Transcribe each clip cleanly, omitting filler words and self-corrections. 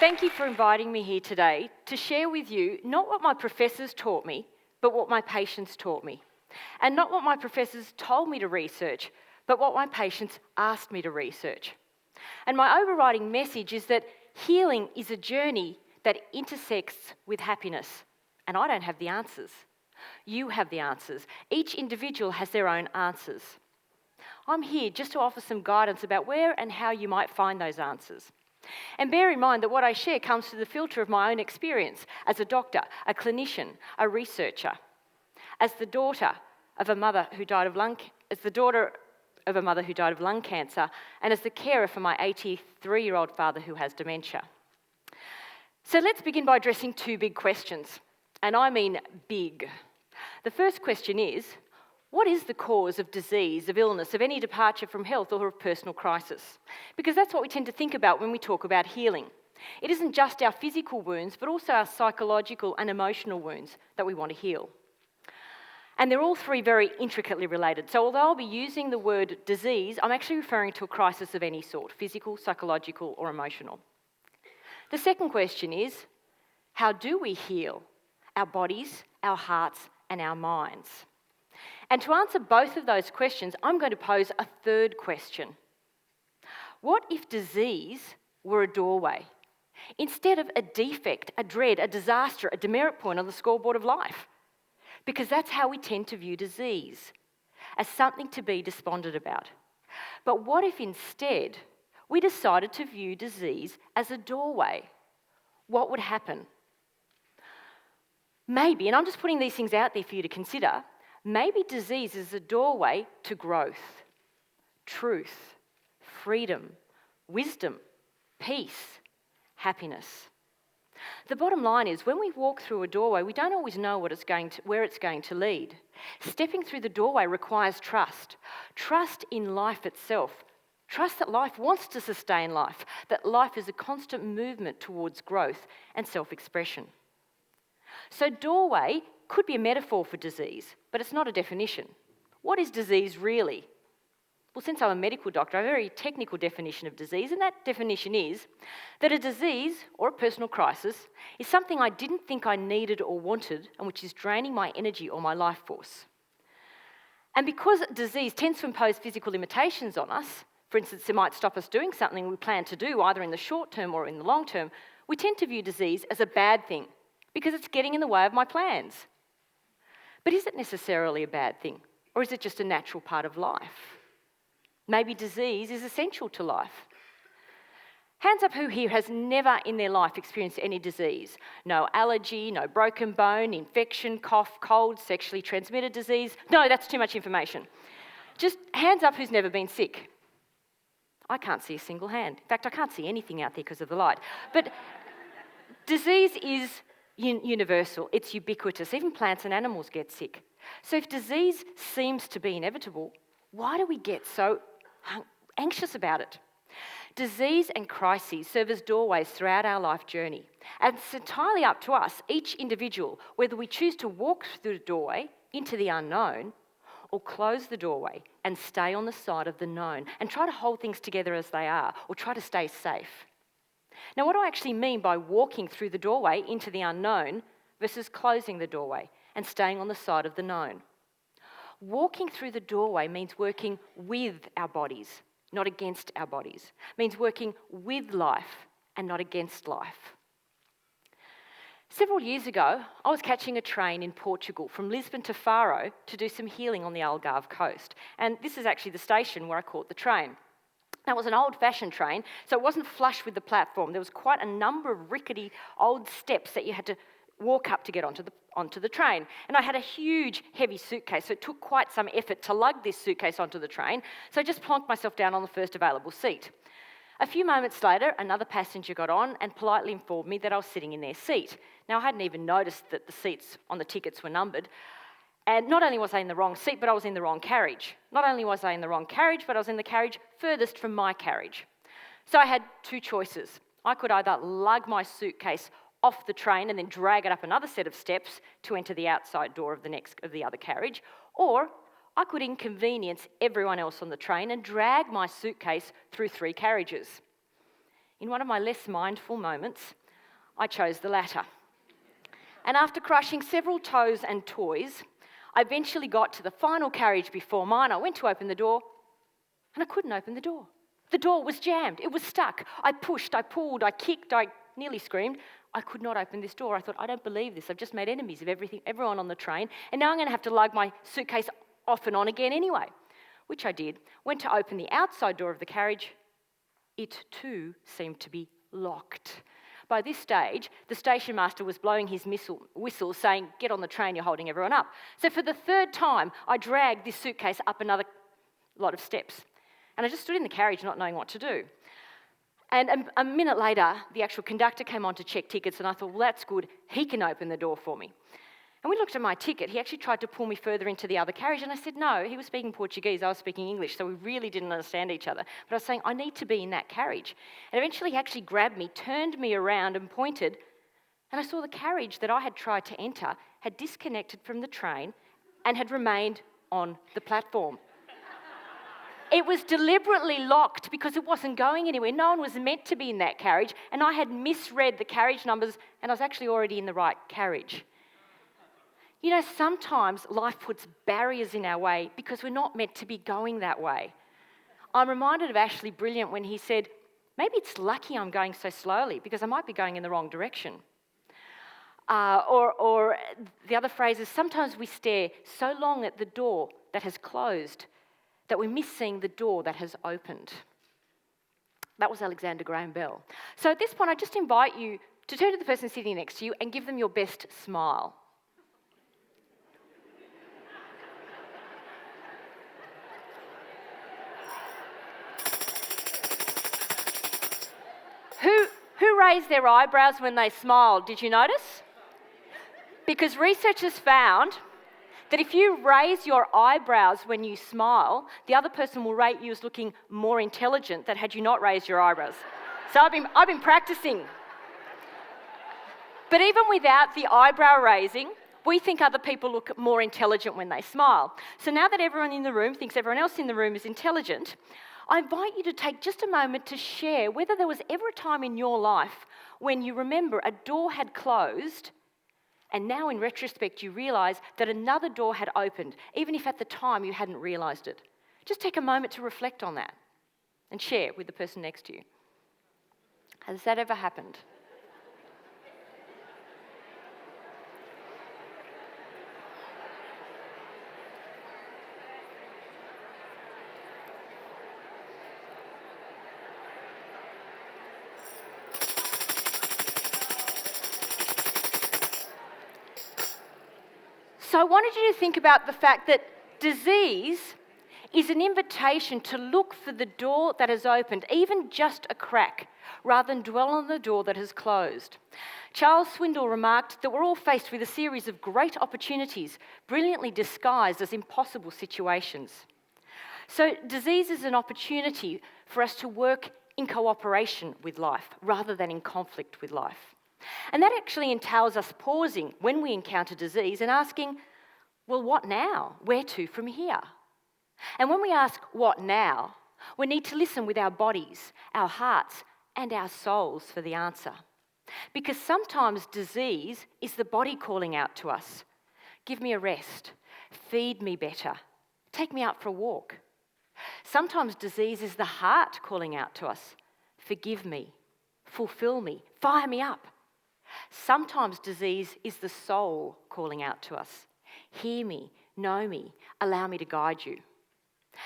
Thank you for inviting me here today to share with you not what my professors taught me, but what my patients taught me. And not what my professors told me to research, but what my patients asked me to research. And my overriding message is that healing is a journey that intersects with happiness. And I don't have the answers. You have the answers. Each individual has their own answers. I'm here just to offer some guidance about where and how you might find those answers. And bear in mind that what I share comes through the filter of my own experience as a doctor, a clinician, a researcher, as the daughter of a mother who died of lung cancer, and as the carer for my 83-year-old father who has dementia. So let's begin by addressing two big questions, and I mean big. The first question is, what is the cause of disease, of illness, of any departure from health or of personal crisis? Because that's what we tend to think about when we talk about healing. It isn't just our physical wounds, but also our psychological and emotional wounds that we want to heal. And they're all three very intricately related. So although I'll be using the word disease, I'm actually referring to a crisis of any sort, physical, psychological, or emotional. The second question is, how do we heal our bodies, our hearts, and our minds? And to answer both of those questions, I'm going to pose a third question. What if disease were a doorway? Instead of a defect, a dread, a disaster, a demerit point on the scoreboard of life? Because that's how we tend to view disease, as something to be despondent about. But what if instead we decided to view disease as a doorway? What would happen? Maybe, and I'm just putting these things out there for you to consider, maybe disease is a doorway to growth, truth, freedom, wisdom, peace, happiness. The bottom line is, when we walk through a doorway, we don't always know where it's going to lead. Stepping through the doorway requires trust. Trust in life itself. Trust that life wants to sustain life, that life is a constant movement towards growth and self-expression. So doorway could be a metaphor for disease, but it's not a definition. What is disease really? Well, since I'm a medical doctor, I have a very technical definition of disease, and that definition is that a disease or a personal crisis is something I didn't think I needed or wanted, and which is draining my energy or my life force. And because disease tends to impose physical limitations on us, for instance, it might stop us doing something we plan to do either in the short term or in the long term, we tend to view disease as a bad thing because it's getting in the way of my plans. But is it necessarily a bad thing, or is it just a natural part of life? Maybe disease is essential to life. Hands up who here has never in their life experienced any disease. No allergy, no broken bone, infection, cough, cold, sexually transmitted disease. No, that's too much information. Just hands up who's never been sick. I can't see a single hand. In fact, I can't see anything out there because of the light. But disease is universal. It's ubiquitous. Even plants and animals get sick. So if disease seems to be inevitable, why do we get so anxious about it? Disease and crises serve as doorways throughout our life journey. And it's entirely up to us, each individual, whether we choose to walk through the doorway into the unknown or close the doorway and stay on the side of the known and try to hold things together as they are or try to stay safe. Now, what do I actually mean by walking through the doorway into the unknown versus closing the doorway and staying on the side of the known? Walking through the doorway means working with our bodies, not against our bodies. It means working with life and not against life. Several years ago, I was catching a train in Portugal from Lisbon to Faro to do some healing on the Algarve coast. And this is actually the station where I caught the train. Now, it was an old-fashioned train, so it wasn't flush with the platform. There was quite a number of rickety old steps that you had to walk up to get onto the train. And I had a huge, heavy suitcase, so it took quite some effort to lug this suitcase onto the train, so I just plonked myself down on the first available seat. A few moments later, another passenger got on and politely informed me that I was sitting in their seat. Now, I hadn't even noticed that the seats on the tickets were numbered. And not only was I in the wrong seat, but I was in the wrong carriage. Not only was I in the wrong carriage, but I was in the carriage furthest from my carriage. So I had two choices. I could either lug my suitcase off the train and then drag it up another set of steps to enter the outside door of the other carriage, or I could inconvenience everyone else on the train and drag my suitcase through 3 carriages. In one of my less mindful moments, I chose the latter. And after crushing several toes and toys, I eventually got to the final carriage before mine. I went to open the door, and I couldn't open the door. The door was jammed. It was stuck. I pushed, I pulled, I kicked, I nearly screamed. I could not open this door. I thought, I don't believe this. I've just made enemies of everyone on the train, and now I'm going to have to lug my suitcase off and on again anyway, which I did. Went to open the outside door of the carriage. It too seemed to be locked. By this stage, the station master was blowing his whistle saying, get on the train, you're holding everyone up. So for the third time, I dragged this suitcase up another lot of steps. And I just stood in the carriage not knowing what to do. And a minute later, the actual conductor came on to check tickets, and I thought, well, that's good. He can open the door for me. And we looked at my ticket. He actually tried to pull me further into the other carriage, and I said no. He was speaking Portuguese, I was speaking English, so we really didn't understand each other. But I was saying, I need to be in that carriage. And eventually he actually grabbed me, turned me around and pointed, and I saw the carriage that I had tried to enter had disconnected from the train and had remained on the platform. It was deliberately locked because it wasn't going anywhere. No one was meant to be in that carriage, and I had misread the carriage numbers, and I was actually already in the right carriage. You know, sometimes life puts barriers in our way because we're not meant to be going that way. I'm reminded of Ashley Brilliant when he said, maybe it's lucky I'm going so slowly because I might be going in the wrong direction. Or the other phrase is, sometimes we stare so long at the door that has closed that we miss seeing the door that has opened. That was Alexander Graham Bell. So at this point, I just invite you to turn to the person sitting next to you and give them your best smile. Who raised their eyebrows when they smiled? Did you notice? Because researchers found that if you raise your eyebrows when you smile, the other person will rate you as looking more intelligent than had you not raised your eyebrows. So I've been practicing. But even without the eyebrow raising, we think other people look more intelligent when they smile. So now that everyone in the room thinks everyone else in the room is intelligent, I invite you to take just a moment to share whether there was ever a time in your life when you remember a door had closed and now in retrospect you realise that another door had opened, even if at the time you hadn't realised it. Just take a moment to reflect on that and share with the person next to you. Has that ever happened? So I wanted you to think about the fact that disease is an invitation to look for the door that has opened, even just a crack, rather than dwell on the door that has closed. Charles Swindoll remarked that we're all faced with a series of great opportunities, brilliantly disguised as impossible situations. So disease is an opportunity for us to work in cooperation with life, rather than in conflict with life. And that actually entails us pausing when we encounter disease and asking, well, what now? Where to from here? And when we ask, what now, we need to listen with our bodies, our hearts, and our souls for the answer. Because sometimes disease is the body calling out to us. Give me a rest. Feed me better. Take me out for a walk. Sometimes disease is the heart calling out to us. Forgive me. Fulfill me. Fire me up. Sometimes disease is the soul calling out to us. Hear me, know me, allow me to guide you.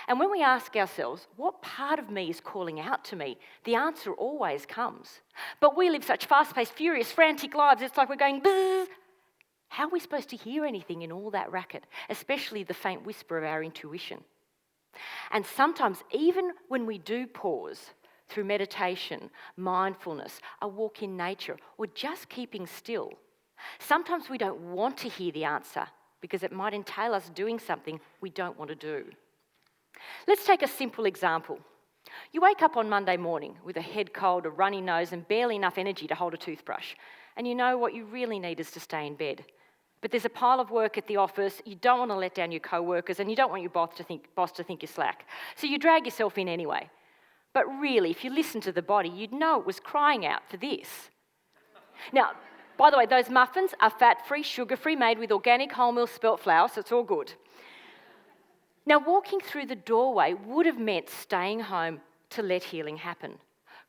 And when we ask ourselves, what part of me is calling out to me? The answer always comes. But we live such fast-paced, furious, frantic lives, it's like we're going, buzz. How are we supposed to hear anything in all that racket, especially the faint whisper of our intuition? And sometimes, even when we do pause, through meditation, mindfulness, a walk in nature, or just keeping still, sometimes we don't want to hear the answer because it might entail us doing something we don't want to do. Let's take a simple example. You wake up on Monday morning with a head cold, a runny nose, and barely enough energy to hold a toothbrush. And you know what you really need is to stay in bed. But there's a pile of work at the office, you don't want to let down your co-workers, and you don't want your boss to think you're slack. So you drag yourself in anyway. But really, if you listen to the body, you'd know it was crying out for this. Now, by the way, those muffins are fat-free, sugar-free, made with organic wholemeal spelt flour, so it's all good. Now, walking through the doorway would have meant staying home to let healing happen.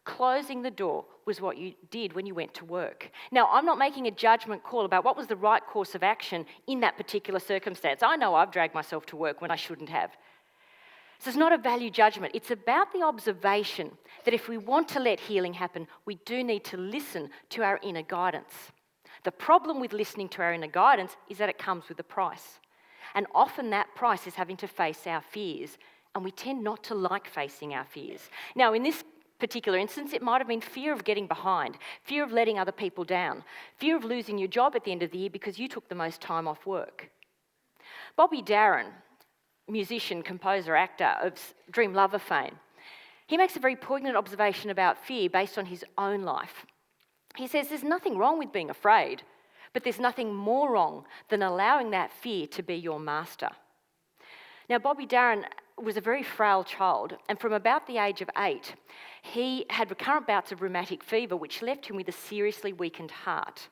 Closing the door was what you did when you went to work. Now, I'm not making a judgment call about what was the right course of action in that particular circumstance. I know I've dragged myself to work when I shouldn't have. So it's not a value judgment. It's about the observation that if we want to let healing happen, we do need to listen to our inner guidance. The problem with listening to our inner guidance is that it comes with a price. And often that price is having to face our fears, and we tend not to like facing our fears. Now, in this particular instance, it might have been fear of getting behind, fear of letting other people down, fear of losing your job at the end of the year because you took the most time off work. Bobby Darin, musician, composer, actor of Dream Lover fame, he makes a very poignant observation about fear based on his own life. He says there's nothing wrong with being afraid, but there's nothing more wrong than allowing that fear to be your master. Now, Bobby Darin was a very frail child, and from about the age of 8, he had recurrent bouts of rheumatic fever, which left him with a seriously weakened heart.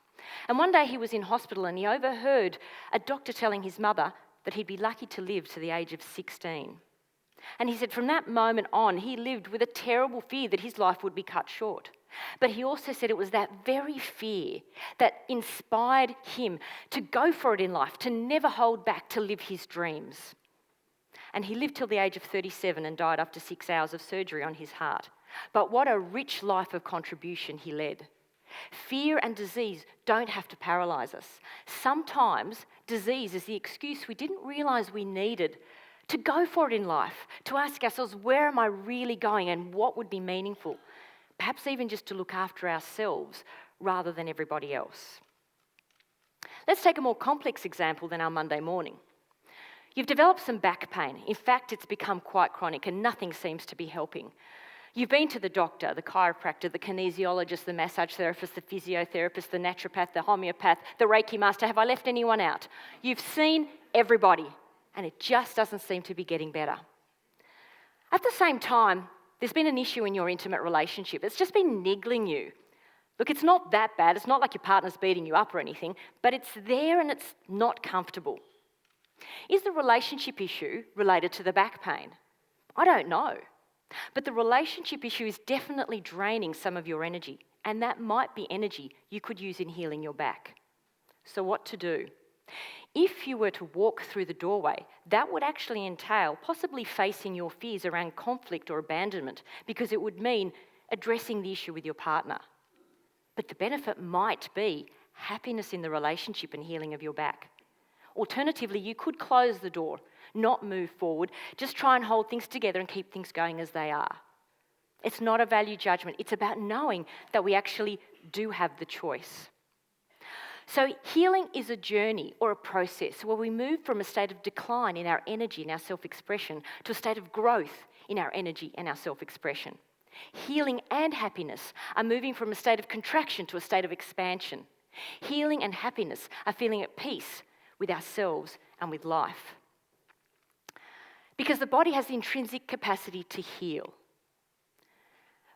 And one day he was in hospital and he overheard a doctor telling his mother that he'd be lucky to live to the age of 16. And he said from that moment on, he lived with a terrible fear that his life would be cut short. But he also said it was that very fear that inspired him to go for it in life, to never hold back, to live his dreams. And he lived till the age of 37 and died after 6 hours of surgery on his heart. But what a rich life of contribution he led. Fear and disease don't have to paralyse us. Sometimes disease is the excuse we didn't realise we needed to go for it in life, to ask ourselves, where am I really going and what would be meaningful? Perhaps even just to look after ourselves rather than everybody else. Let's take a more complex example than our Monday morning. You've developed some back pain. In fact, it's become quite chronic and nothing seems to be helping. You've been to the doctor, the chiropractor, the kinesiologist, the massage therapist, the physiotherapist, the naturopath, the homeopath, the Reiki master. Have I left anyone out? You've seen everybody and it just doesn't seem to be getting better. At the same time, there's been an issue in your intimate relationship. It's just been niggling you. Look, it's not that bad. It's not like your partner's beating you up or anything, but it's there and it's not comfortable. Is the relationship issue related to the back pain? I don't know. But the relationship issue is definitely draining some of your energy, and that might be energy you could use in healing your back. So what to do? If you were to walk through the doorway, that would actually entail possibly facing your fears around conflict or abandonment, because it would mean addressing the issue with your partner. But the benefit might be happiness in the relationship and healing of your back. Alternatively, you could close the door, not move forward, just try and hold things together and keep things going as they are. It's not a value judgment. It's about knowing that we actually do have the choice. So healing is a journey or a process where we move from a state of decline in our energy and our self-expression to a state of growth in our energy and our self-expression. Healing and happiness are moving from a state of contraction to a state of expansion. Healing and happiness are feeling at peace with ourselves and with life. Because the body has the intrinsic capacity to heal.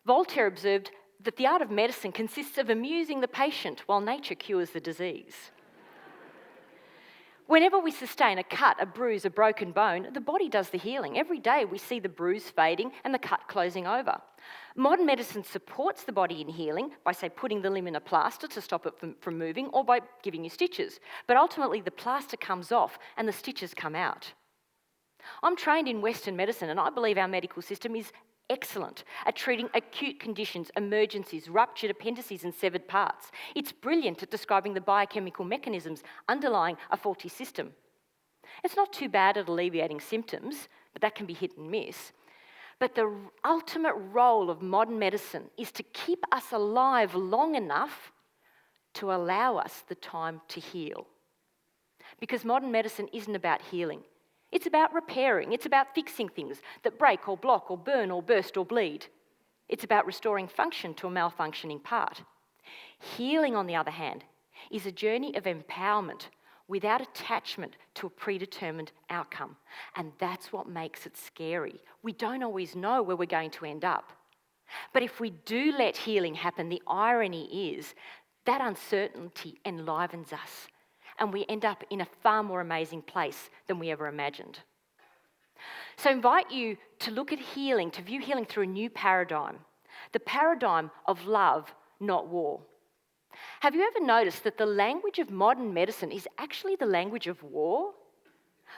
Voltaire observed that the art of medicine consists of amusing the patient while nature cures the disease. Whenever we sustain a cut, a bruise, a broken bone, the body does the healing. Every day we see the bruise fading and the cut closing over. Modern medicine supports the body in healing by, say, putting the limb in a plaster to stop it from moving, or by giving you stitches. But ultimately the plaster comes off and the stitches come out. I'm trained in Western medicine and I believe our medical system is excellent at treating acute conditions, emergencies, ruptured appendices and severed parts. It's brilliant at describing the biochemical mechanisms underlying a faulty system. It's not too bad at alleviating symptoms, but that can be hit and miss. But the ultimate role of modern medicine is to keep us alive long enough to allow us the time to heal. Because modern medicine isn't about healing. It's about repairing. It's about fixing things that break or block or burn or burst or bleed. It's about restoring function to a malfunctioning part. Healing, on the other hand, is a journey of empowerment without attachment to a predetermined outcome. And that's what makes it scary. We don't always know where we're going to end up. But if we do let healing happen, the irony is that uncertainty enlivens us, and we end up in a far more amazing place than we ever imagined. So I invite you to look at healing, to view healing through a new paradigm, the paradigm of love, not war. Have you ever noticed that the language of modern medicine is actually the language of war?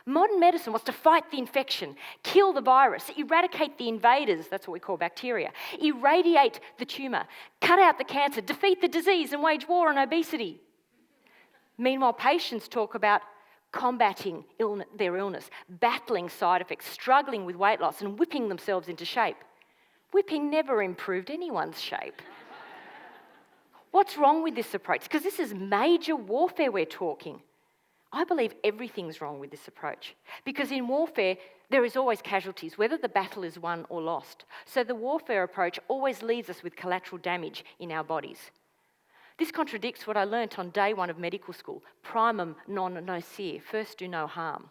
Modern medicine wants to fight the infection, kill the virus, eradicate the invaders, that's what we call bacteria, irradiate the tumour, cut out the cancer, defeat the disease and wage war on obesity. Meanwhile, patients talk about combating their illness, battling side effects, struggling with weight loss and whipping themselves into shape. Whipping never improved anyone's shape. What's wrong with this approach? Because this is major warfare we're talking. I believe everything's wrong with this approach because in warfare, there is always casualties, whether the battle is won or lost. So the warfare approach always leaves us with collateral damage in our bodies. This contradicts what I learnt on day one of medical school, primum non nocere, first do no harm.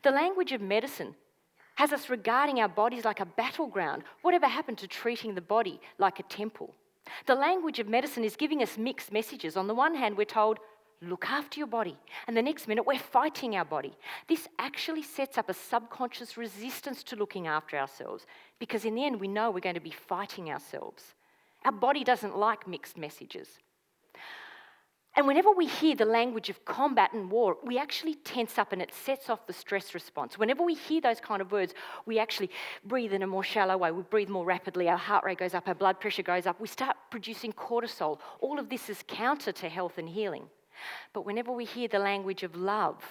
The language of medicine has us regarding our bodies like a battleground. Whatever happened to treating the body like a temple? The language of medicine is giving us mixed messages. On the one hand, we're told, look after your body. And the next minute, we're fighting our body. This actually sets up a subconscious resistance to looking after ourselves because in the end, we know we're going to be fighting ourselves. Our body doesn't like mixed messages. And whenever we hear the language of combat and war, we actually tense up and it sets off the stress response. Whenever we hear those kind of words, we actually breathe in a more shallow way. We breathe more rapidly. Our heart rate goes up. Our blood pressure goes up. We start producing cortisol. All of this is counter to health and healing. But whenever we hear the language of love,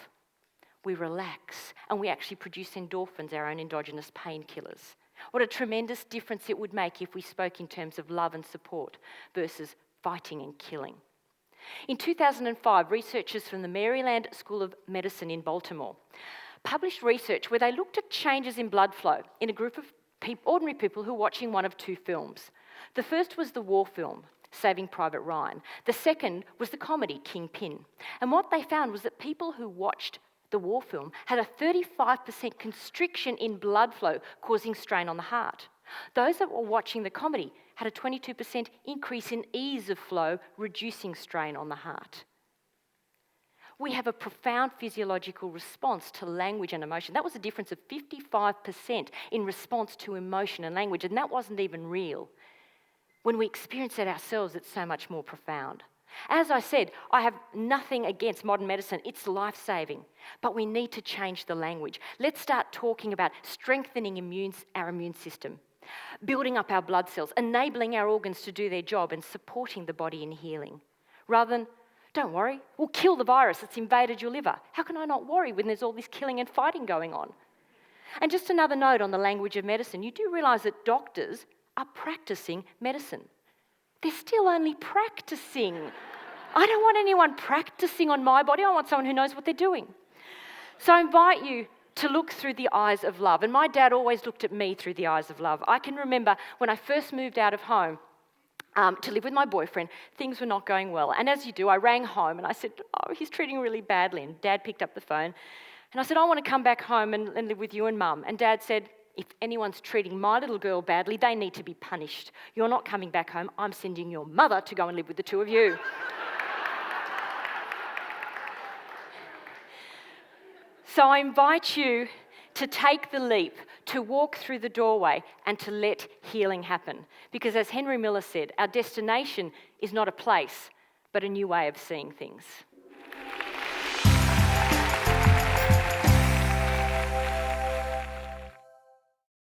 we relax and we actually produce endorphins, our own endogenous painkillers. What a tremendous difference it would make if we spoke in terms of love and support versus fighting and killing. In 2005, researchers from the Maryland School of Medicine in Baltimore published research where they looked at changes in blood flow in a group of ordinary people who were watching one of two films. The first was the war film, Saving Private Ryan. The second was the comedy, Kingpin. And what they found was that people who watched the war film had a 35% constriction in blood flow, causing strain on the heart. Those that were watching the comedy had a 22% increase in ease of flow, reducing strain on the heart. We have a profound physiological response to language and emotion. That was a difference of 55% in response to emotion and language, and that wasn't even real. When we experience it ourselves, it's so much more profound. As I said, I have nothing against modern medicine. It's life-saving. But we need to change the language. Let's start talking about strengthening our immune system, building up our blood cells, enabling our organs to do their job and supporting the body in healing. Rather than, don't worry, we'll kill the virus that's invaded your liver. How can I not worry when there's all this killing and fighting going on? And just another note on the language of medicine. You do realise that doctors are practicing medicine. They're still only practicing. I don't want anyone practicing on my body. I want someone who knows what they're doing. So I invite you to look through the eyes of love. And my dad always looked at me through the eyes of love. I can remember when I first moved out of home to live with my boyfriend, things were not going well. And as you do, I rang home and I said, oh, he's treating really badly. And Dad picked up the phone. And I said, I want to come back home and live with you and Mum. And Dad said, if anyone's treating my little girl badly, they need to be punished. You're not coming back home. I'm sending your mother to go and live with the two of you. So I invite you to take the leap, to walk through the doorway and to let healing happen. Because as Henry Miller said, our destination is not a place, but a new way of seeing things.